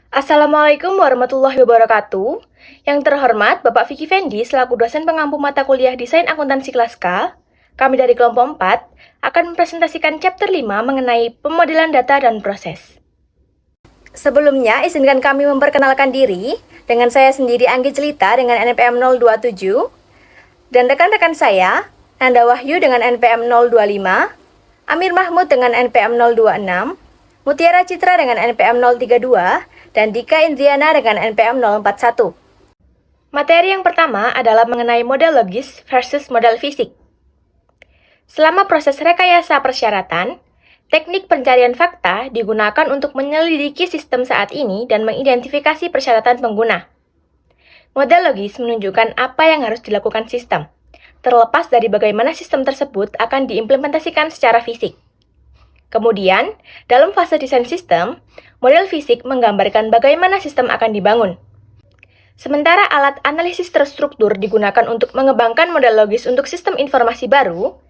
Assalamualaikum warahmatullahi wabarakatuh. Yang terhormat Bapak Vicky Fendi selaku dosen pengampu mata kuliah Desain Akuntansi kelas K, kami dari kelompok 4 akan mempresentasikan chapter 5 mengenai pemodelan data dan proses. Sebelumnya, izinkan kami memperkenalkan diri dengan saya sendiri Anggi Celita dengan NPM 027 dan rekan-rekan saya Nanda Wahyu dengan NPM 025, Amir Mahmud dengan NPM 026, Mutiara Citra dengan NPM 032, dan Dika Indriana dengan NPM 041. Materi yang pertama adalah mengenai model logis versus model fisik. Selama proses rekayasa persyaratan, teknik pencarian fakta digunakan untuk menyelidiki sistem saat ini dan mengidentifikasi persyaratan pengguna. Model logis menunjukkan apa yang harus dilakukan sistem, terlepas dari bagaimana sistem tersebut akan diimplementasikan secara fisik. Kemudian, dalam fase desain sistem, model fisik menggambarkan bagaimana sistem akan dibangun. Sementara alat analisis terstruktur digunakan untuk mengembangkan model logis untuk sistem informasi baru,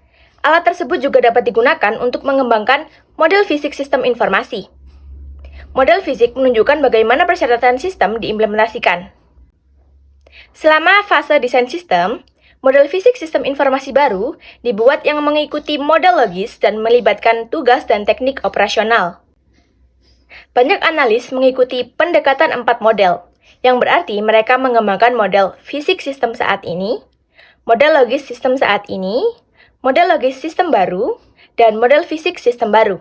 alat tersebut juga dapat digunakan untuk mengembangkan model fisik sistem informasi. Model fisik menunjukkan bagaimana persyaratan sistem diimplementasikan. Selama fase desain sistem, model fisik sistem informasi baru dibuat yang mengikuti model logis dan melibatkan tugas dan teknik operasional. Banyak analis mengikuti pendekatan 4 model, yang berarti mereka mengembangkan model fisik sistem saat ini, model logis sistem saat ini, model logis sistem baru, dan model fisik sistem baru.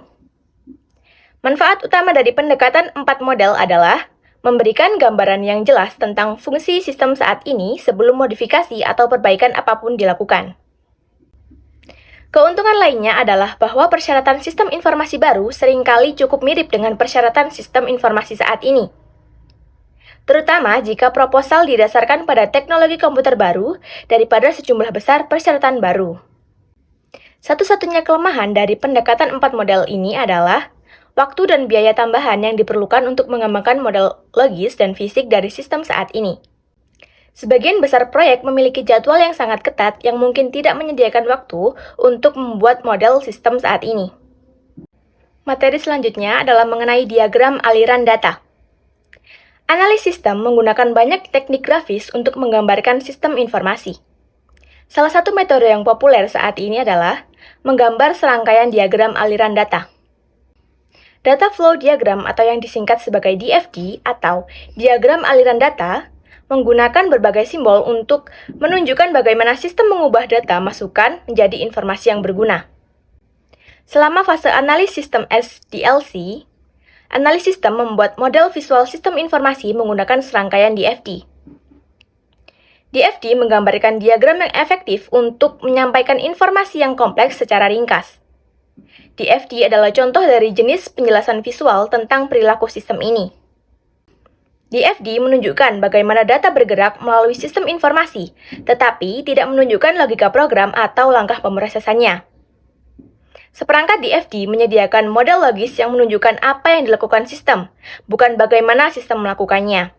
Manfaat utama dari pendekatan 4 model adalah memberikan gambaran yang jelas tentang fungsi sistem saat ini sebelum modifikasi atau perbaikan apapun dilakukan. Keuntungan lainnya adalah bahwa persyaratan sistem informasi baru seringkali cukup mirip dengan persyaratan sistem informasi saat ini. Terutama jika proposal didasarkan pada teknologi komputer baru daripada sejumlah besar persyaratan baru. Satu-satunya kelemahan dari pendekatan 4 model ini adalah waktu dan biaya tambahan yang diperlukan untuk mengembangkan model logis dan fisik dari sistem saat ini. Sebagian besar proyek memiliki jadwal yang sangat ketat yang mungkin tidak menyediakan waktu untuk membuat model sistem saat ini. Materi selanjutnya adalah mengenai diagram aliran data. Analis sistem menggunakan banyak teknik grafis untuk menggambarkan sistem informasi. Salah satu metode yang populer saat ini adalah menggambar serangkaian diagram aliran data. Data flow diagram atau yang disingkat sebagai DFD atau diagram aliran data menggunakan berbagai simbol untuk menunjukkan bagaimana sistem mengubah data masukan menjadi informasi yang berguna. Selama fase analis sistem SDLC, analis sistem membuat model visual sistem informasi menggunakan serangkaian DFD. DFD menggambarkan diagram yang efektif untuk menyampaikan informasi yang kompleks secara ringkas. DFD adalah contoh dari jenis penjelasan visual tentang perilaku sistem ini. DFD menunjukkan bagaimana data bergerak melalui sistem informasi, tetapi tidak menunjukkan logika program atau langkah pemrosesannya. Seperangkat DFD menyediakan model logis yang menunjukkan apa yang dilakukan sistem, bukan bagaimana sistem melakukannya.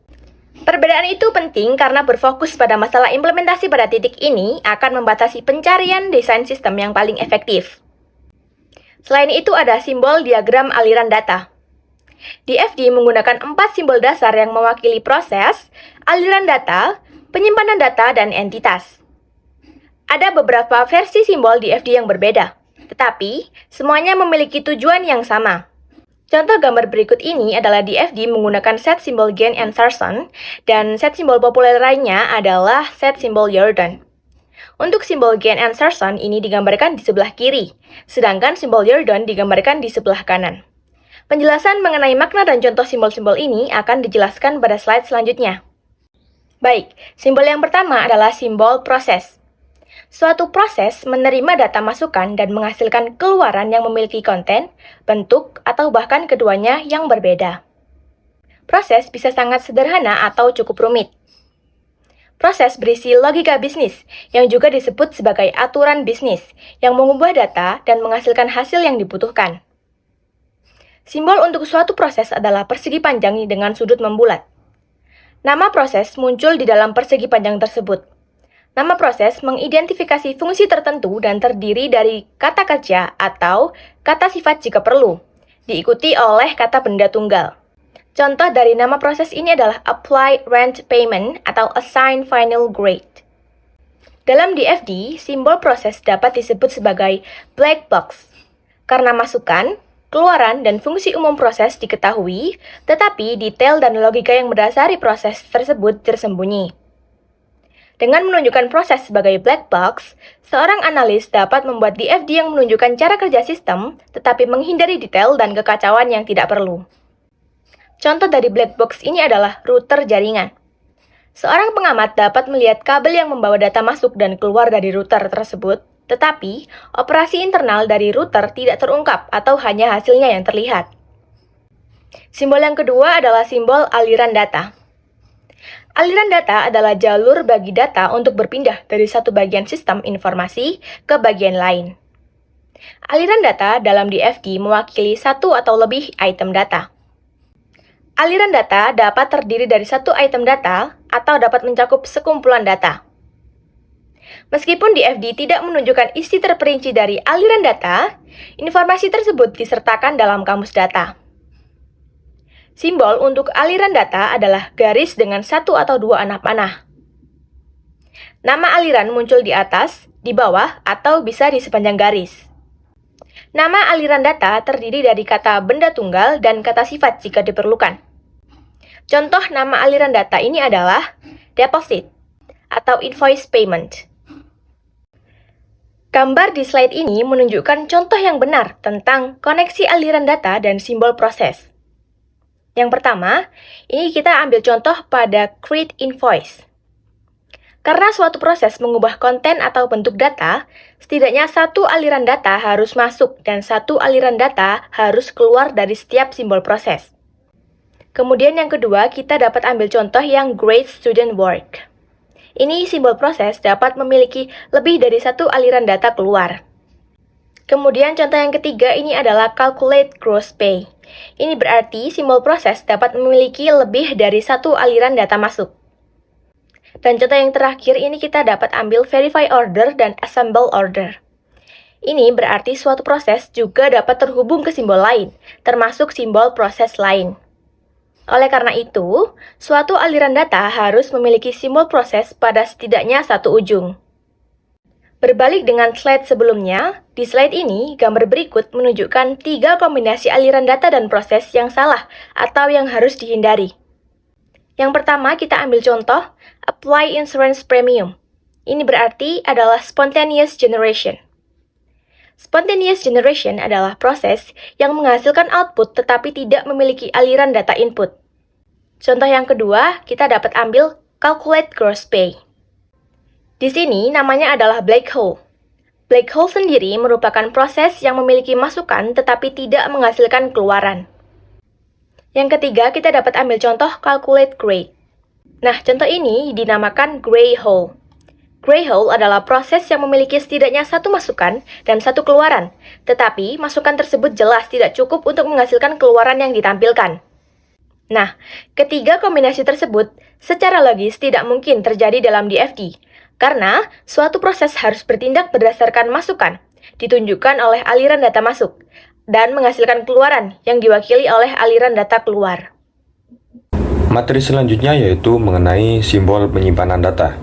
Perbedaan itu penting karena berfokus pada masalah implementasi pada titik ini akan membatasi pencarian desain sistem yang paling efektif. Selain itu ada simbol diagram aliran data. DFD menggunakan 4 simbol dasar yang mewakili proses, aliran data, penyimpanan data, dan entitas. Ada beberapa versi simbol DFD yang berbeda, tetapi semuanya memiliki tujuan yang sama. Contoh gambar berikut ini adalah DFD menggunakan set simbol Gain and Sarson, dan set simbol populer lainnya adalah set simbol Jordan. Untuk simbol Gain and Sarson ini digambarkan di sebelah kiri, sedangkan simbol Jordan digambarkan di sebelah kanan. Penjelasan mengenai makna dan contoh simbol-simbol ini akan dijelaskan pada slide selanjutnya. Baik, simbol yang pertama adalah simbol proses. Suatu proses menerima data masukan dan menghasilkan keluaran yang memiliki konten, bentuk, atau bahkan keduanya yang berbeda. Proses bisa sangat sederhana atau cukup rumit. Proses berisi logika bisnis, yang juga disebut sebagai aturan bisnis, yang mengubah data dan menghasilkan hasil yang dibutuhkan. Simbol untuk suatu proses adalah persegi panjang dengan sudut membulat. Nama proses muncul di dalam persegi panjang tersebut. Nama proses mengidentifikasi fungsi tertentu dan terdiri dari kata kerja atau kata sifat jika perlu, diikuti oleh kata benda tunggal. Contoh dari nama proses ini adalah Apply Rent Payment atau Assign Final Grade. Dalam DFD, simbol proses dapat disebut sebagai black box, karena masukan, keluaran, dan fungsi umum proses diketahui, tetapi detail dan logika yang mendasari proses tersebut tersembunyi. Dengan menunjukkan proses sebagai black box, seorang analis dapat membuat DFD yang menunjukkan cara kerja sistem, tetapi menghindari detail dan kekacauan yang tidak perlu. Contoh dari black box ini adalah router jaringan. Seorang pengamat dapat melihat kabel yang membawa data masuk dan keluar dari router tersebut, tetapi operasi internal dari router tidak terungkap atau hanya hasilnya yang terlihat. Simbol yang kedua adalah simbol aliran data. Aliran data adalah jalur bagi data untuk berpindah dari satu bagian sistem informasi ke bagian lain. Aliran data dalam DFD mewakili satu atau lebih item data. Aliran data dapat terdiri dari satu item data atau dapat mencakup sekumpulan data. Meskipun DFD tidak menunjukkan isi terperinci dari aliran data, informasi tersebut disertakan dalam kamus data. Simbol untuk aliran data adalah garis dengan satu atau dua anak panah. Nama aliran muncul di atas, di bawah, atau bisa di sepanjang garis. Nama aliran data terdiri dari kata benda tunggal dan kata sifat jika diperlukan. Contoh nama aliran data ini adalah deposit atau invoice payment. Gambar di slide ini menunjukkan contoh yang benar tentang koneksi aliran data dan simbol proses. Yang pertama, ini kita ambil contoh pada create invoice. Karena suatu proses mengubah konten atau bentuk data, setidaknya satu aliran data harus masuk dan satu aliran data harus keluar dari setiap simbol proses. Kemudian yang kedua, kita dapat ambil contoh yang grade student work. Ini simbol proses dapat memiliki lebih dari satu aliran data keluar. Kemudian contoh yang ketiga ini adalah calculate gross pay. Ini berarti simbol proses dapat memiliki lebih dari satu aliran data masuk. Dan contoh yang terakhir ini kita dapat ambil verify order dan assemble order. Ini berarti suatu proses juga dapat terhubung ke simbol lain, termasuk simbol proses lain. Oleh karena itu, suatu aliran data harus memiliki simbol proses pada setidaknya satu ujung. Berbalik dengan slide sebelumnya, di slide ini, gambar berikut menunjukkan 3 kombinasi aliran data dan proses yang salah atau yang harus dihindari. Yang pertama, kita ambil contoh, apply insurance premium. Ini berarti adalah spontaneous generation. Spontaneous generation adalah proses yang menghasilkan output tetapi tidak memiliki aliran data input. Contoh yang kedua, kita dapat ambil calculate gross pay. Di sini namanya adalah black hole. Black hole sendiri merupakan proses yang memiliki masukan tetapi tidak menghasilkan keluaran. Yang ketiga, kita dapat ambil contoh calculate grade. Nah, contoh ini dinamakan gray hole. Gray hole adalah proses yang memiliki setidaknya satu masukan dan satu keluaran, tetapi masukan tersebut jelas tidak cukup untuk menghasilkan keluaran yang ditampilkan. Nah, ketiga kombinasi tersebut secara logis tidak mungkin terjadi dalam DFD, karena suatu proses harus bertindak berdasarkan masukan, ditunjukkan oleh aliran data masuk, dan menghasilkan keluaran yang diwakili oleh aliran data keluar. Materi selanjutnya yaitu mengenai simbol penyimpanan data.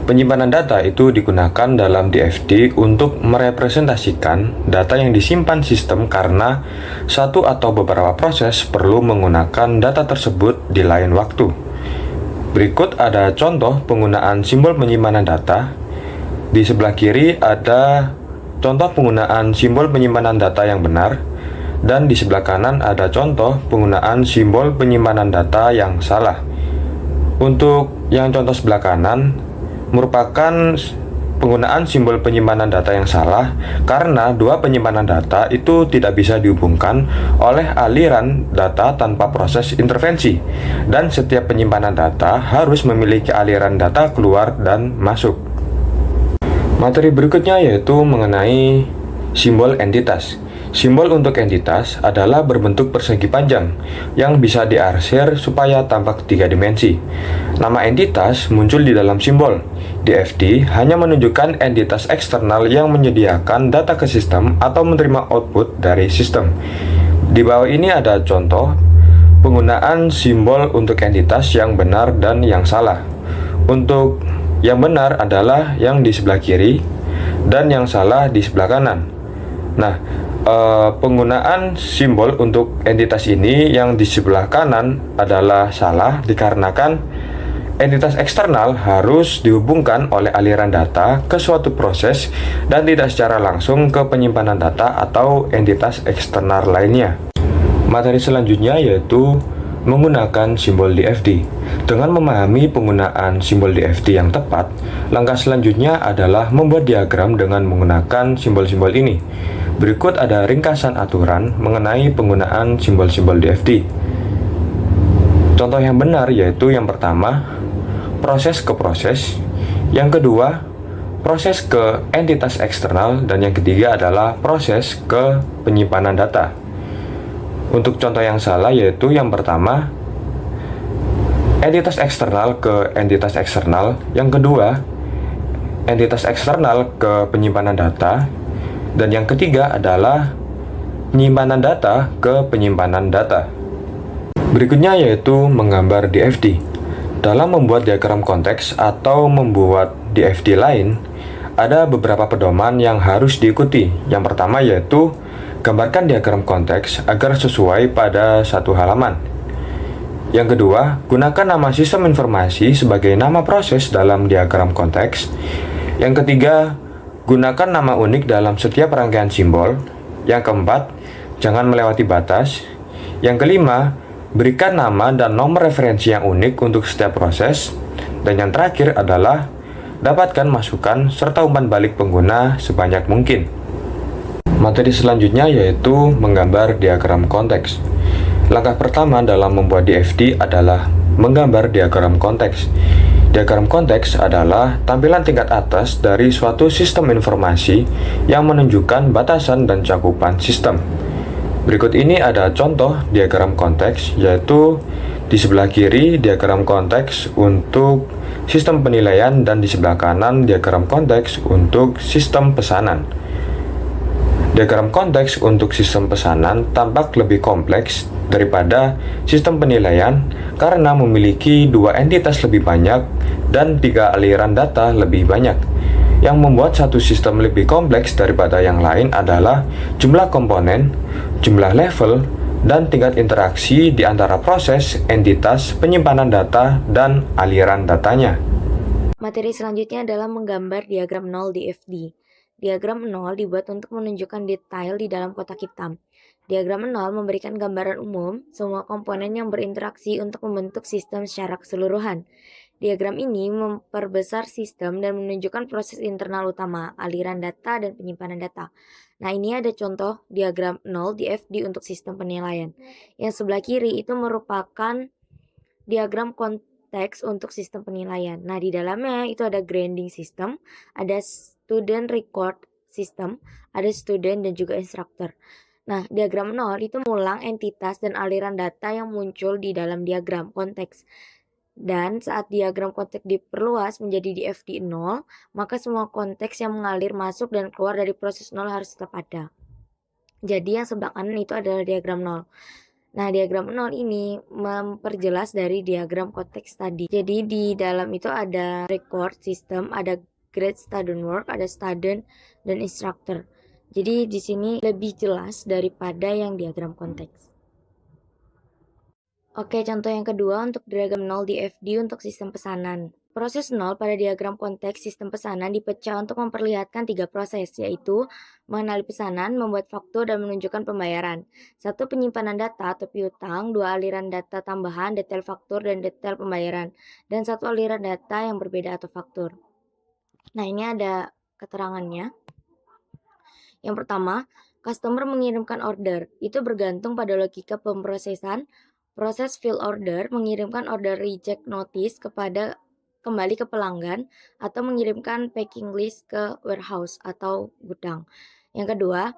Penyimpanan data itu digunakan dalam DFD untuk merepresentasikan data yang disimpan sistem karena satu atau beberapa proses perlu menggunakan data tersebut di lain waktu. Berikut ada contoh penggunaan simbol penyimpanan data. Di sebelah kiri ada contoh penggunaan simbol penyimpanan data yang benar, dan di sebelah kanan ada contoh penggunaan simbol penyimpanan data yang salah. Untuk yang contoh sebelah kanan merupakan penggunaan simbol penyimpanan data yang salah karena dua penyimpanan data itu tidak bisa dihubungkan oleh aliran data tanpa proses intervensi, dan setiap penyimpanan data harus memiliki aliran data keluar dan masuk. Materi berikutnya yaitu mengenai simbol entitas. Simbol untuk entitas adalah berbentuk persegi panjang yang bisa diarsir supaya tampak 3 dimensi. Nama entitas muncul di dalam simbol. DFD hanya menunjukkan entitas eksternal yang menyediakan data ke sistem atau menerima output dari sistem. Di bawah ini ada contoh Penggunaan simbol untuk entitas yang benar dan yang salah. Untuk yang benar adalah yang di sebelah kiri dan yang salah di sebelah kanan. Nah, penggunaan simbol untuk entitas ini yang di sebelah kanan adalah salah dikarenakan entitas eksternal harus dihubungkan oleh aliran data ke suatu proses dan tidak secara langsung ke penyimpanan data atau entitas eksternal lainnya. Materi selanjutnya yaitu menggunakan simbol DFD. Dengan memahami penggunaan simbol DFD yang tepat, langkah selanjutnya adalah membuat diagram dengan menggunakan simbol-simbol ini. Berikut ada ringkasan aturan mengenai penggunaan simbol-simbol DFD. Contoh yang benar yaitu yang pertama, proses ke proses. Yang kedua, proses ke entitas eksternal. Dan yang ketiga adalah proses ke penyimpanan data. Untuk contoh yang salah yaitu yang pertama, entitas eksternal ke entitas eksternal. Yang kedua, entitas eksternal ke penyimpanan data. Dan yang ketiga adalah penyimpanan data ke penyimpanan data. Berikutnya yaitu menggambar DFD. Dalam membuat diagram konteks atau membuat DFD lain, ada beberapa pedoman yang harus diikuti. Yang pertama yaitu gambarkan diagram konteks agar sesuai pada satu halaman. Yang kedua, gunakan nama sistem informasi sebagai nama proses dalam diagram konteks. Yang ketiga, gunakan nama unik dalam setiap rangkaian simbol. Yang keempat, jangan melewati batas. Yang kelima, berikan nama dan nomor referensi yang unik untuk setiap proses. Dan yang terakhir adalah dapatkan masukan serta umpan balik pengguna sebanyak mungkin. Materi selanjutnya yaitu menggambar diagram konteks. Langkah pertama dalam membuat DFD adalah menggambar diagram konteks. Diagram konteks adalah tampilan tingkat atas dari suatu sistem informasi yang menunjukkan batasan dan cakupan sistem. Berikut ini ada contoh diagram konteks, yaitu di sebelah kiri diagram konteks untuk sistem penilaian dan di sebelah kanan diagram konteks untuk sistem pesanan. Diagram konteks untuk sistem pesanan tampak lebih kompleks daripada sistem penilaian karena memiliki dua entitas lebih banyak dan tiga aliran data lebih banyak. Yang membuat satu sistem lebih kompleks daripada yang lain adalah jumlah komponen, jumlah level, dan tingkat interaksi di antara proses, entitas, penyimpanan data, dan aliran datanya. Materi selanjutnya adalah menggambar diagram 0 DFD. Diagram 0 dibuat untuk menunjukkan detail di dalam kotak hitam. Diagram 0 memberikan gambaran umum semua komponen yang berinteraksi untuk membentuk sistem secara keseluruhan. Diagram ini memperbesar sistem dan menunjukkan proses internal utama, aliran data, dan penyimpanan data. Nah, ini ada contoh diagram 0 DFD untuk sistem penilaian. Yang sebelah kiri itu merupakan diagram konteks untuk sistem penilaian. Nah, di dalamnya itu ada grading system, ada student record system, ada student dan juga instructor. Nah, diagram 0 itu mengulang entitas dan aliran data yang muncul di dalam diagram konteks. Dan saat diagram konteks diperluas menjadi DFD 0, maka semua konteks yang mengalir masuk dan keluar dari proses 0 harus tetap ada. Jadi yang sebelah kanan itu adalah diagram 0. Nah, diagram 0 ini memperjelas dari diagram konteks tadi. Jadi di dalam itu ada record system, ada grade student work, ada student dan instructor. Jadi di sini lebih jelas daripada yang diagram konteks. Oke, contoh yang kedua untuk diagram 0 DFD untuk sistem pesanan. Proses 0 pada diagram konteks sistem pesanan dipecah untuk memperlihatkan 3 proses, yaitu mengenali pesanan, membuat faktur, dan menunjukkan pembayaran. 1. Penyimpanan data atau piutang, 2. Aliran data tambahan, detail faktur, dan detail pembayaran, dan 1. aliran data yang berbeda atau faktur. Nah, ini ada keterangannya. Yang pertama, customer mengirimkan order. Itu bergantung pada logika pemrosesan. Proses fill order mengirimkan order reject notice kembali ke pelanggan atau mengirimkan packing list ke warehouse atau gudang. Yang kedua,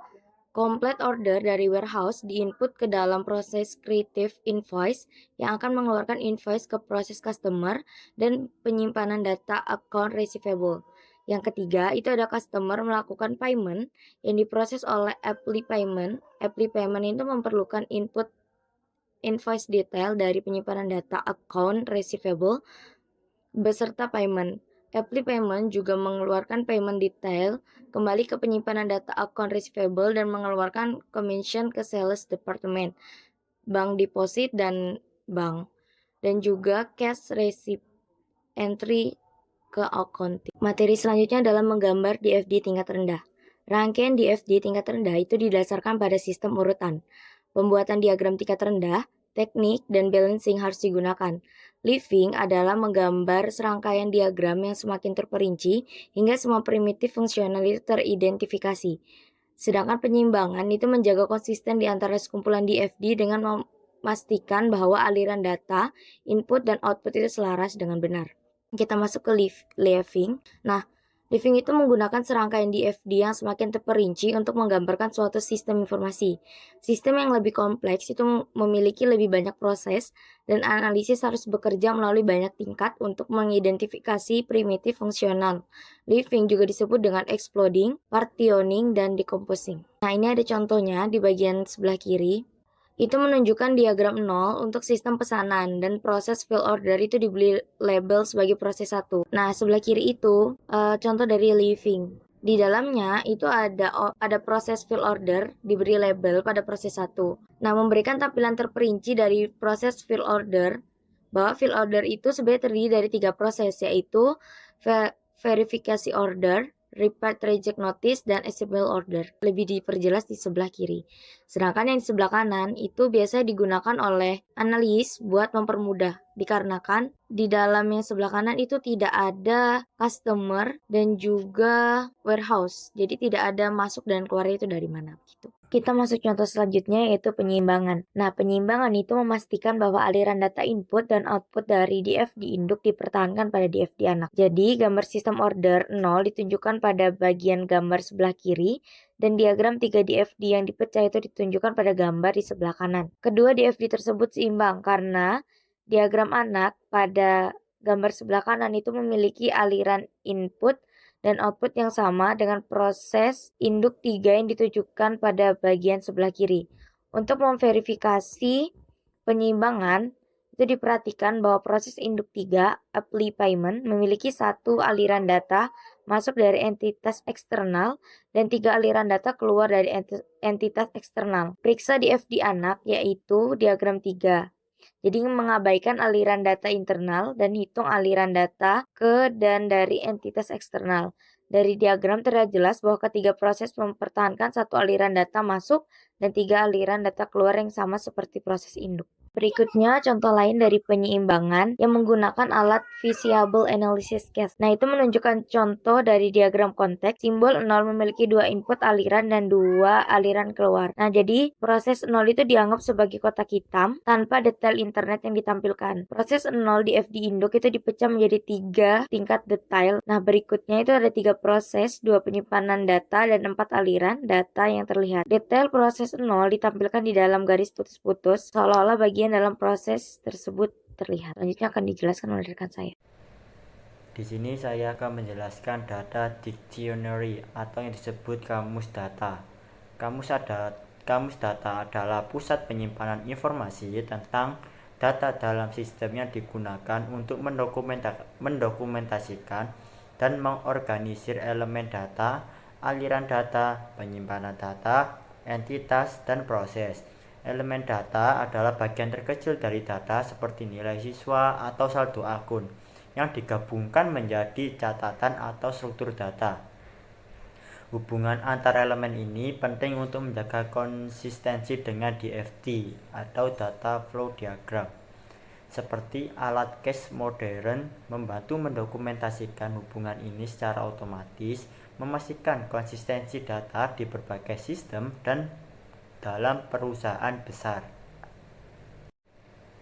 complete order dari warehouse diinput ke dalam proses creative invoice yang akan mengeluarkan invoice ke proses customer dan penyimpanan data account receivable. Yang ketiga, itu ada customer melakukan payment yang diproses oleh apply payment. Apply payment itu memerlukan input invoice detail dari penyimpanan data account receivable beserta payment. Apply Payment juga mengeluarkan payment detail kembali ke penyimpanan data account receivable dan mengeluarkan commission ke sales department, bank deposit dan bank, dan juga cash receipt entry ke accounting. Materi selanjutnya adalah menggambar DFD tingkat rendah. Rangkaian DFD tingkat rendah itu didasarkan pada sistem urutan. Pembuatan diagram tingkat rendah, teknik, dan balancing harus digunakan. Living adalah menggambar serangkaian diagram yang semakin terperinci hingga semua primitif fungsional itu teridentifikasi. Sedangkan penyiimbangan itu menjaga konsisten di antara sekumpulan DFD dengan memastikan bahwa aliran data, input, dan output itu selaras dengan benar. Kita masuk ke living. Nah, living itu menggunakan serangkaian DFD yang semakin terperinci untuk menggambarkan suatu sistem informasi. Sistem yang lebih kompleks itu memiliki lebih banyak proses dan analisis harus bekerja melalui banyak tingkat untuk mengidentifikasi primitif fungsional. Living juga disebut dengan exploding, partitioning, dan decomposing. Nah, ini ada contohnya di bagian sebelah kiri. Itu menunjukkan diagram 0 untuk sistem pesanan dan proses fill order itu diberi label sebagai proses 1. Nah, sebelah kiri itu contoh dari living. Di dalamnya itu ada proses fill order diberi label pada proses 1. Nah, memberikan tampilan terperinci dari proses fill order bahwa fill order itu sebenarnya terdiri dari 3 proses, yaitu verifikasi order, repeat reject notice, dan assemble order. Lebih diperjelas di sebelah kiri. Sedangkan yang di sebelah kanan itu biasanya digunakan oleh analis buat mempermudah. Dikarenakan di dalam yang sebelah kanan itu tidak ada customer dan juga warehouse. Jadi tidak ada masuk dan keluar itu dari mana gitu. Kita masuk contoh selanjutnya yaitu penyiimbangan. Nah, penyiimbangan itu memastikan bahwa aliran data input dan output dari DFD induk dipertahankan pada DFD anak. Jadi, gambar sistem order 0 ditunjukkan pada bagian gambar sebelah kiri dan diagram 3 DFD yang dipecah itu ditunjukkan pada gambar di sebelah kanan. Kedua DFD tersebut seimbang karena diagram anak pada gambar sebelah kanan itu memiliki aliran input dan output yang sama dengan proses induk 3 yang ditujukan pada bagian sebelah kiri. Untuk memverifikasi penyiimbangan, itu diperhatikan bahwa proses induk 3, apply payment, memiliki satu aliran data masuk dari entitas eksternal dan 3 aliran data keluar dari entitas eksternal. Periksa di FD anak, yaitu diagram 3. Jadi mengabaikan aliran data internal dan hitung aliran data ke dan dari entitas eksternal. Dari diagram terlihat jelas bahwa ketiga proses mempertahankan satu aliran data masuk dan 3 aliran data keluar yang sama seperti proses induk. Berikutnya contoh lain dari penyeimbangan yang menggunakan alat Visible Analysis Case. Nah, itu menunjukkan contoh dari diagram konteks. Simbol 0 memiliki 2 input aliran dan 2 aliran keluar. Nah, jadi proses 0 itu dianggap sebagai kotak hitam tanpa detail internet yang ditampilkan. Proses 0 di FD induk itu dipecah menjadi 3 tingkat detail. Nah, berikutnya itu ada 3 proses, 2 penyimpanan data dan 4 aliran data yang terlihat. Detail proses 0 ditampilkan di dalam garis putus-putus seolah-olah bagian dalam proses tersebut terlihat. Selanjutnya akan dijelaskan oleh rekan saya. Di sini saya akan menjelaskan data dictionary atau yang disebut kamus data. Kamus data adalah pusat penyimpanan informasi tentang data dalam sistem yang digunakan untuk mendokumentasikan dan mengorganisir elemen data, aliran data, penyimpanan data, entitas, dan proses. Elemen data adalah bagian terkecil dari data seperti nilai siswa atau saldo akun yang digabungkan menjadi catatan atau struktur data. Hubungan antar elemen ini penting untuk menjaga konsistensi dengan DFD atau Data Flow Diagram. Seperti alat case modern membantu mendokumentasikan hubungan ini secara otomatis, memastikan konsistensi data di berbagai sistem dan dalam perusahaan besar.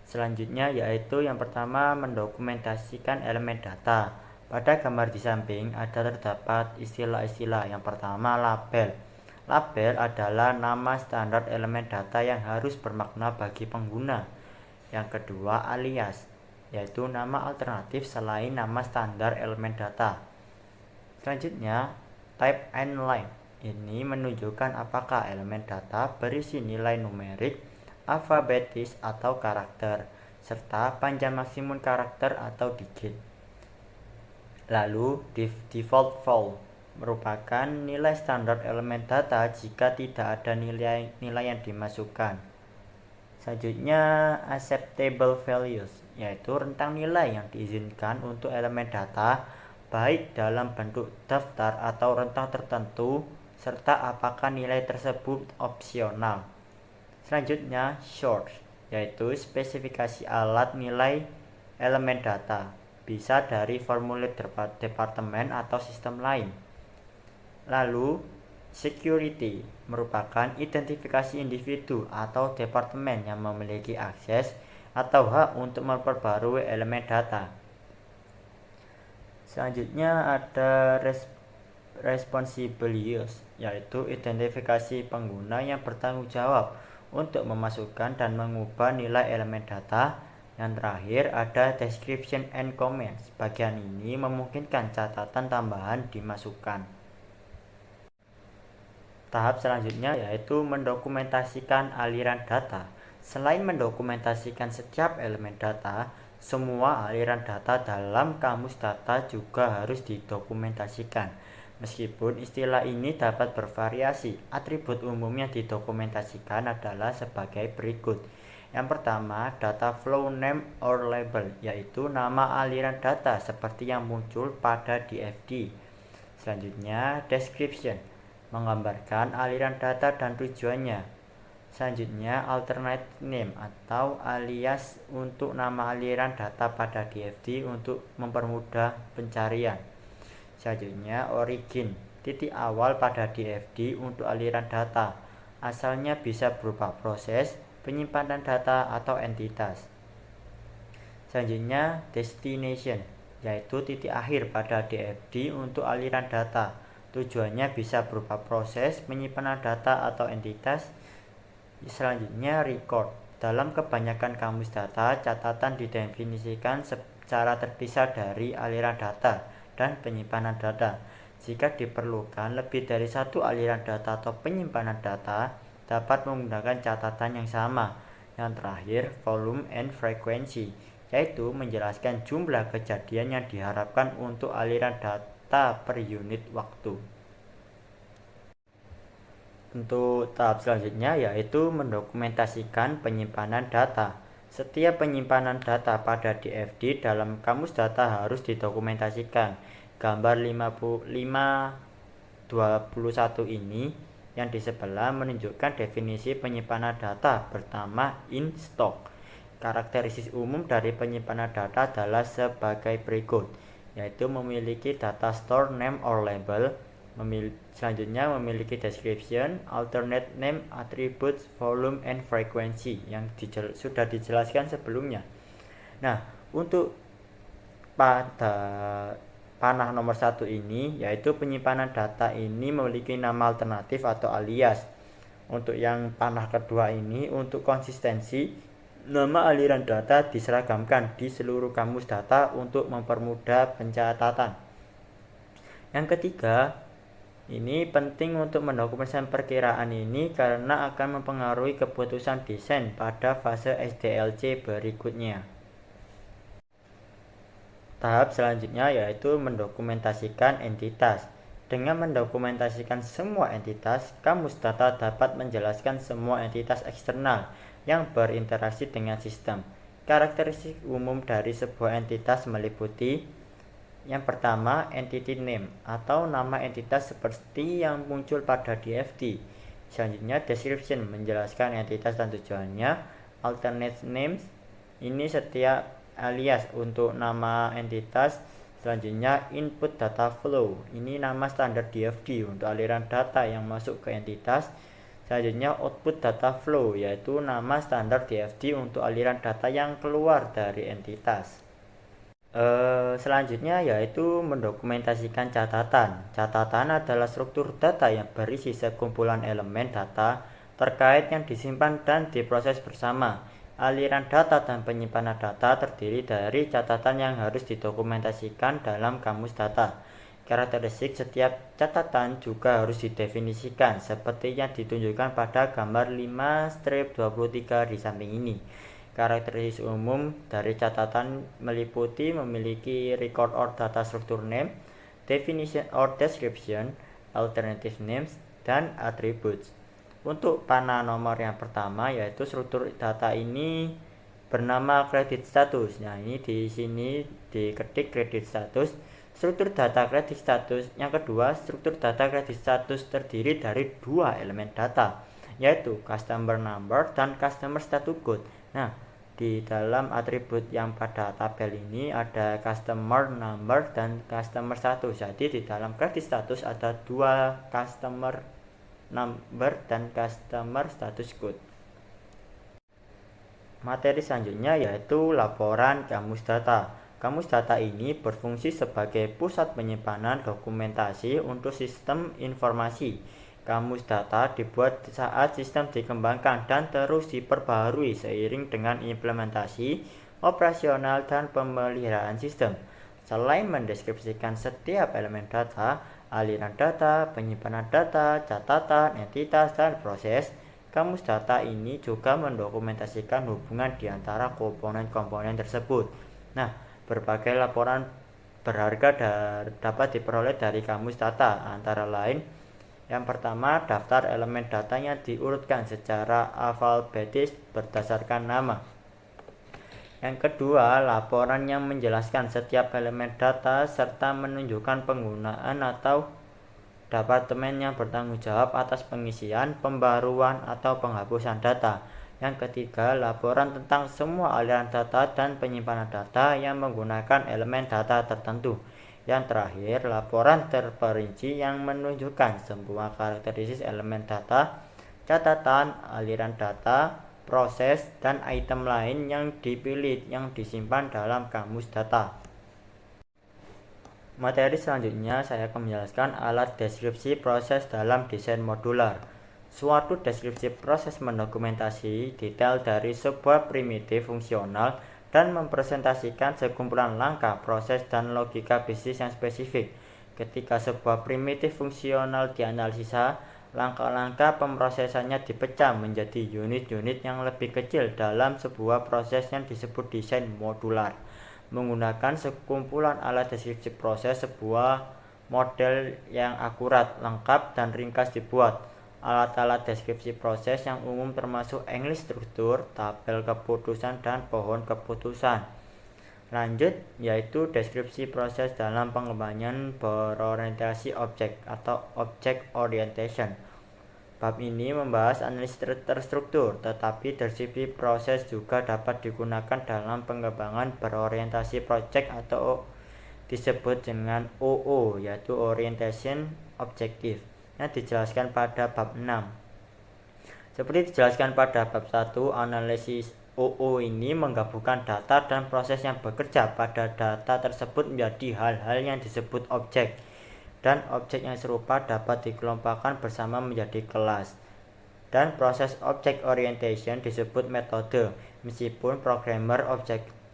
Selanjutnya yaitu yang pertama mendokumentasikan elemen data. Pada gambar di samping ada terdapat istilah-istilah. Yang pertama label. Label adalah nama standar elemen data yang harus bermakna bagi pengguna. Yang kedua alias, yaitu nama alternatif selain nama standar elemen data. Selanjutnya type and line. Ini menunjukkan apakah elemen data berisi nilai numerik alfabetis atau karakter, serta panjang maksimum karakter atau digit. Lalu, default val merupakan nilai standar elemen data jika tidak ada nilai yang dimasukkan. Selanjutnya, acceptable values, yaitu rentang nilai yang diizinkan untuk elemen data, baik dalam bentuk daftar atau rentang tertentu, serta apakah nilai tersebut opsional. Selanjutnya, source, yaitu spesifikasi alat nilai elemen data, bisa dari formulir departemen atau sistem lain. Lalu, security merupakan identifikasi individu atau departemen yang memiliki akses atau hak untuk memperbarui elemen data. Selanjutnya ada responsible use, yaitu identifikasi pengguna yang bertanggung jawab untuk memasukkan dan mengubah nilai elemen data. Yang terakhir ada description and comments. Bagian ini memungkinkan catatan tambahan dimasukkan. Tahap selanjutnya yaitu mendokumentasikan aliran data. Selain mendokumentasikan setiap elemen data, semua aliran data dalam kamus data juga harus didokumentasikan. Meskipun istilah ini dapat bervariasi, atribut umum yang didokumentasikan adalah sebagai berikut. Yang pertama, data flow name or label, yaitu nama aliran data seperti yang muncul pada DFD. Selanjutnya, description, menggambarkan aliran data dan tujuannya. Selanjutnya, alternate name atau alias untuk nama aliran data pada DFD untuk mempermudah pencarian. Selanjutnya, origin, titik awal pada DFD untuk aliran data. Asalnya bisa berupa proses, penyimpanan data, atau entitas. Selanjutnya, destination, yaitu titik akhir pada DFD untuk aliran data. Tujuannya bisa berupa proses, penyimpanan data, atau entitas. Selanjutnya, record. Dalam kebanyakan kamus data, catatan didefinisikan secara terpisah dari aliran data dan penyimpanan data. Jika diperlukan lebih dari satu aliran data atau penyimpanan data, dapat menggunakan catatan yang sama. Yang terakhir, volume and frequency, yaitu menjelaskan jumlah kejadian yang diharapkan untuk aliran data per unit waktu. Untuk tahap selanjutnya yaitu mendokumentasikan penyimpanan data. Setiap penyimpanan data pada DFD dalam kamus data harus didokumentasikan. Gambar 5521 ini yang di sebelah menunjukkan definisi penyimpanan data pertama in stock. Karakteristik umum dari penyimpanan data adalah sebagai berikut, yaitu memiliki data store name or label, selanjutnya memiliki description, alternate name, attributes, volume, and frequency yang sudah dijelaskan sebelumnya. Nah, untuk pada panah nomor 1 ini, yaitu penyimpanan data ini memiliki nama alternatif atau alias. Untuk yang panah kedua ini, untuk konsistensi, nama aliran data diseragamkan di seluruh kamus data untuk mempermudah pencatatan. Yang ketiga, ini penting untuk mendokumentasikan perkiraan ini karena akan mempengaruhi keputusan desain pada fase SDLC berikutnya. Tahap selanjutnya yaitu mendokumentasikan entitas. Dengan mendokumentasikan semua entitas, kamus data dapat menjelaskan semua entitas eksternal yang berinteraksi dengan sistem. Karakteristik umum dari sebuah entitas meliputi yang pertama, entity name atau nama entitas seperti yang muncul pada DFD. Selanjutnya, description menjelaskan entitas dan tujuannya. Alternate names, ini setiap alias untuk nama entitas. Selanjutnya, input data flow, ini nama standar DFD untuk aliran data yang masuk ke entitas. Selanjutnya, output data flow, yaitu nama standar DFD untuk aliran data yang keluar dari entitas. Selanjutnya yaitu mendokumentasikan catatan. Catatan adalah struktur data yang berisi sekumpulan elemen data terkait yang disimpan dan diproses bersama. Aliran data dan penyimpanan data terdiri dari catatan yang harus didokumentasikan dalam kamus data. Karakteristik setiap catatan juga harus didefinisikan seperti yang ditunjukkan pada gambar 5-23 di samping ini. Karakteristik umum dari catatan meliputi memiliki record or data structure name, definition or description, alternative names, dan attributes. Untuk panah nomor yang pertama yaitu struktur data ini bernama credit status. Nah, ini di sini diketik credit status. Struktur data credit status. Yang kedua, struktur data credit status terdiri dari dua elemen data, yaitu customer number dan customer status code. Nah, di dalam atribut yang pada tabel ini ada customer number dan customer status. Jadi di dalam credit status ada dua customer number dan customer status code. Materi selanjutnya yaitu laporan kamus data. Kamus data ini berfungsi sebagai pusat penyimpanan dokumentasi untuk sistem informasi. Kamus data dibuat saat sistem dikembangkan dan terus diperbaharui seiring dengan implementasi, operasional, dan pemeliharaan sistem. Selain mendeskripsikan setiap elemen data, aliran data, penyimpanan data, catatan, entitas, dan proses, kamus data ini juga mendokumentasikan hubungan di antara komponen-komponen tersebut. Nah, berbagai laporan berharga dapat diperoleh dari kamus data, antara lain yang pertama, daftar elemen datanya diurutkan secara alfabetis berdasarkan nama. Yang kedua, laporan yang menjelaskan setiap elemen data serta menunjukkan penggunaan atau departemen yang bertanggung jawab atas pengisian, pembaruan, atau penghapusan data. Yang ketiga, laporan tentang semua aliran data dan penyimpanan data yang menggunakan elemen data tertentu. Yang terakhir, laporan terperinci yang menunjukkan semua karakteristik elemen data, catatan, aliran data, proses, dan item lain yang dipilih yang disimpan dalam kamus data. Materi selanjutnya saya akan menjelaskan alat deskripsi proses dalam desain modular. Suatu deskripsi proses mendokumentasi detail dari sebuah primitif fungsional dan mempresentasikan sekumpulan langkah, proses, dan logika bisnis yang spesifik. Ketika sebuah primitif fungsional dianalisa, langkah-langkah pemrosesannya dipecah menjadi unit-unit yang lebih kecil dalam sebuah proses yang disebut desain modular. Menggunakan sekumpulan alat deskripsi proses, sebuah model yang akurat, lengkap, dan ringkas dibuat. Alat-alat deskripsi proses yang umum termasuk English struktur, tabel keputusan, dan pohon keputusan. Lanjut, yaitu deskripsi proses dalam pengembangan berorientasi objek atau object orientation. Bab ini membahas analisis terstruktur, tetapi deskripsi proses juga dapat digunakan dalam pengembangan berorientasi project atau disebut dengan OO, yaitu Orientation Objective, yang dijelaskan pada bab 6. Seperti dijelaskan pada bab 1, analisis OO ini menggabungkan data dan proses yang bekerja pada data tersebut menjadi hal-hal yang disebut objek, dan objek yang serupa dapat dikelompokkan bersama menjadi kelas. Dan proses object orientation disebut metode, meskipun programmer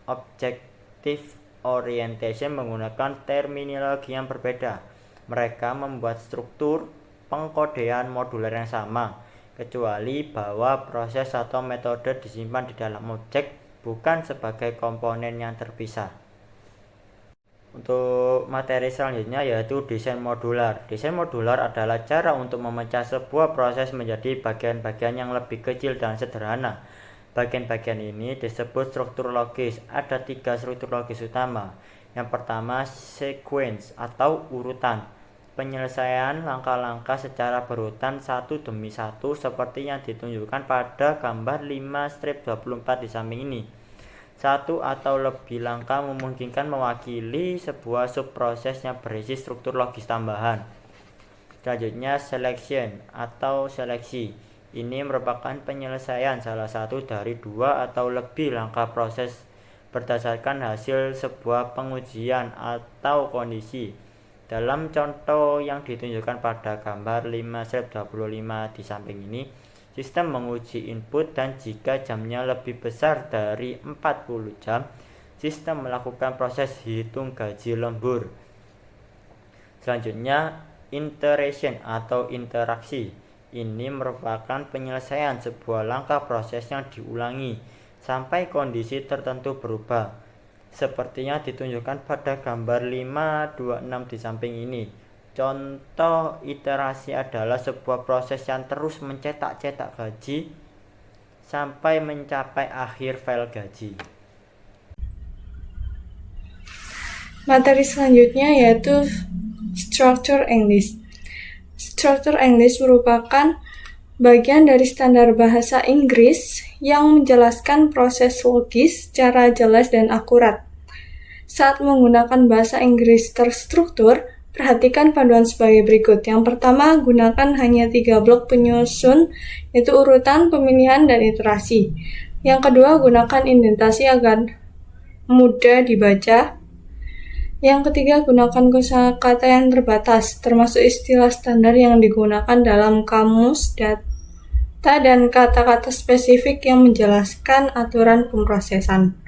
objective orientation menggunakan terminologi yang berbeda. Mereka membuat struktur pengkodean modular yang sama, kecuali bahwa proses atau metode disimpan di dalam objek, bukan sebagai komponen yang terpisah. Untuk materi selanjutnya yaitu desain modular. Desain modular adalah cara untuk memecah sebuah proses menjadi bagian-bagian yang lebih kecil dan sederhana. Bagian-bagian ini disebut struktur logis. Ada 3 struktur logis utama. Yang pertama, sequence atau urutan. Penyelesaian langkah-langkah secara berurutan satu demi satu seperti yang ditunjukkan pada gambar 5-24 di samping ini. Satu atau lebih langkah memungkinkan mewakili sebuah subproses yang berisi struktur logis tambahan. Selanjutnya, selection atau seleksi. Ini merupakan penyelesaian salah satu dari 2 atau lebih langkah proses berdasarkan hasil sebuah pengujian atau kondisi. Dalam contoh yang ditunjukkan pada gambar 5-25 di samping ini, sistem menguji input dan jika jamnya lebih besar dari 40 jam, sistem melakukan proses hitung gaji lembur. Selanjutnya, iteration atau interaksi. Ini merupakan penyelesaian sebuah langkah proses yang diulangi sampai kondisi tertentu berubah. Sepertinya ditunjukkan pada gambar 526 di samping ini. Contoh iterasi adalah sebuah proses yang terus mencetak-cetak gaji sampai mencapai akhir file gaji. Materi selanjutnya yaitu Structure English. Structure English merupakan bagian dari standar bahasa Inggris yang menjelaskan proses logis secara jelas dan akurat. Saat menggunakan bahasa Inggris terstruktur, perhatikan panduan sebagai berikut. Yang pertama, gunakan hanya 3 blok penyusun, yaitu urutan, pemilihan, dan iterasi. Yang kedua, gunakan indentasi agar mudah dibaca. Yang ketiga, gunakan kosakata yang terbatas, termasuk istilah standar yang digunakan dalam kamus, data, dan kata-kata spesifik yang menjelaskan aturan pemrosesan.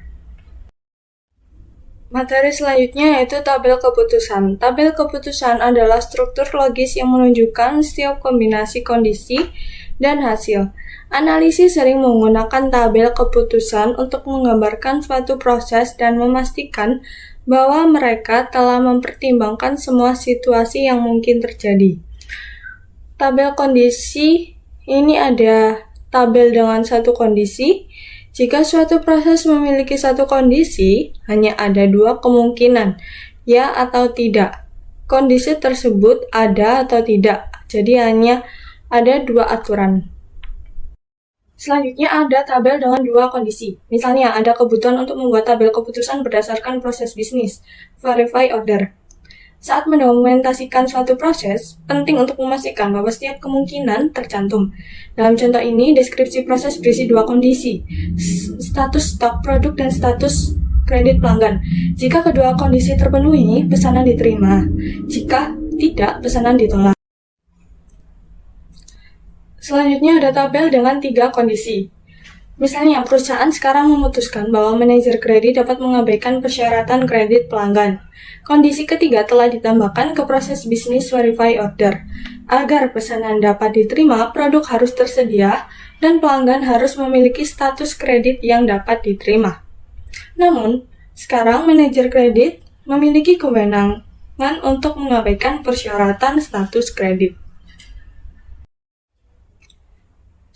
Materi selanjutnya yaitu tabel keputusan. Tabel keputusan adalah struktur logis yang menunjukkan setiap kombinasi kondisi dan hasil. Analisis sering menggunakan tabel keputusan untuk menggambarkan suatu proses dan memastikan bahwa mereka telah mempertimbangkan semua situasi yang mungkin terjadi. Tabel kondisi ini ada tabel dengan satu kondisi. Jika suatu proses memiliki satu kondisi, hanya ada 2 kemungkinan, ya atau tidak. Kondisi tersebut ada atau tidak, jadi hanya ada 2 aturan. Selanjutnya ada tabel dengan 2 kondisi. Misalnya, ada kebutuhan untuk membuat tabel keputusan berdasarkan proses bisnis, verify order. Saat mendokumentasikan suatu proses, penting untuk memastikan bahwa setiap kemungkinan tercantum. Dalam contoh ini, deskripsi proses berisi 2 kondisi, status stok produk dan status kredit pelanggan. Jika kedua kondisi terpenuhi, pesanan diterima. Jika tidak, pesanan ditolak. Selanjutnya ada tabel dengan 3 kondisi. Misalnya, perusahaan sekarang memutuskan bahwa manajer kredit dapat mengabaikan persyaratan kredit pelanggan. Kondisi ketiga telah ditambahkan ke proses bisnis verify order. Agar pesanan dapat diterima, produk harus tersedia dan pelanggan harus memiliki status kredit yang dapat diterima. Namun, sekarang manajer kredit memiliki kewenangan untuk mengabaikan persyaratan status kredit.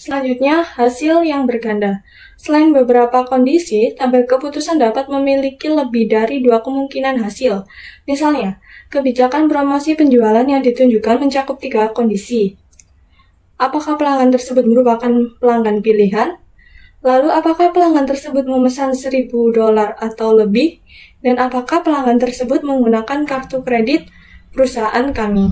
Selanjutnya, hasil yang berganda. Selain beberapa kondisi, tabel keputusan dapat memiliki lebih dari 2 kemungkinan hasil. Misalnya, kebijakan promosi penjualan yang ditunjukkan mencakup 3 kondisi. Apakah pelanggan tersebut merupakan pelanggan pilihan? Lalu, apakah pelanggan tersebut memesan $1.000 atau lebih? Dan apakah pelanggan tersebut menggunakan kartu kredit perusahaan kami?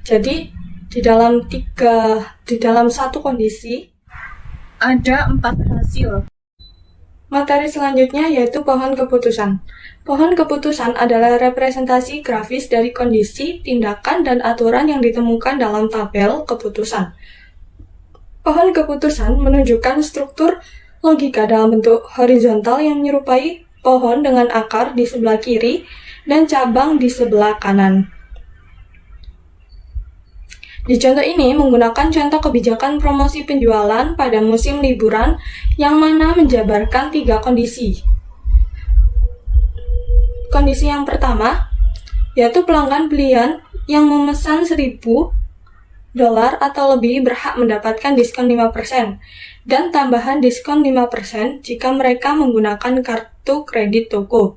Jadi, di dalam satu kondisi ada 4 hasil. Materi selanjutnya yaitu pohon keputusan. Pohon keputusan adalah representasi grafis dari kondisi, tindakan, dan aturan yang ditemukan dalam tabel keputusan. Pohon keputusan menunjukkan struktur logika dalam bentuk horizontal yang menyerupai pohon dengan akar di sebelah kiri dan cabang di sebelah kanan. Di contoh ini menggunakan contoh kebijakan promosi penjualan pada musim liburan yang mana menjabarkan 3 kondisi. Kondisi yang pertama, yaitu pelanggan pilihan yang memesan $1.000 atau lebih berhak mendapatkan diskon 5% dan tambahan diskon 5% jika mereka menggunakan kartu kredit toko.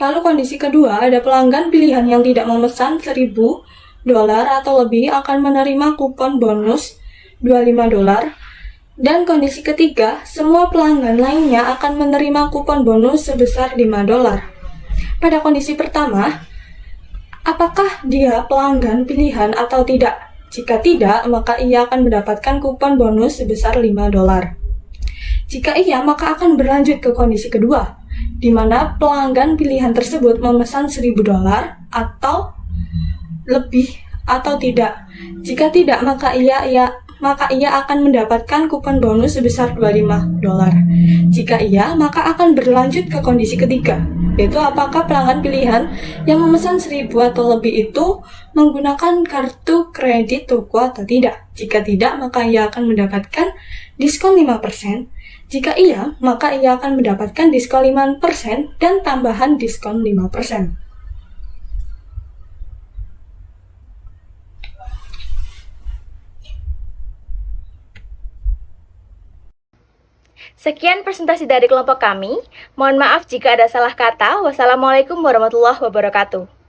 Lalu kondisi kedua, ada pelanggan pilihan yang tidak memesan $1.000 atau lebih akan menerima kupon bonus $25. Dan kondisi ketiga, semua pelanggan lainnya akan menerima kupon bonus sebesar $5. Pada kondisi pertama, apakah dia pelanggan pilihan atau tidak? Jika tidak, maka ia akan mendapatkan kupon bonus sebesar $5. Jika iya, maka akan berlanjut ke kondisi kedua, di mana pelanggan pilihan tersebut memesan $1.000 atau lebih atau tidak. Jika tidak, maka ia akan mendapatkan kupon bonus sebesar $25. Jika iya, maka akan berlanjut ke kondisi ketiga, yaitu apakah pelanggan pilihan yang memesan 1.000 atau lebih itu menggunakan kartu kredit toko atau tidak. Jika tidak, maka ia akan mendapatkan diskon 5%. Jika iya, maka ia akan mendapatkan diskon 5% dan tambahan diskon 5%. Sekian presentasi dari kelompok kami. Mohon maaf jika ada salah kata. Wassalamualaikum warahmatullahi wabarakatuh.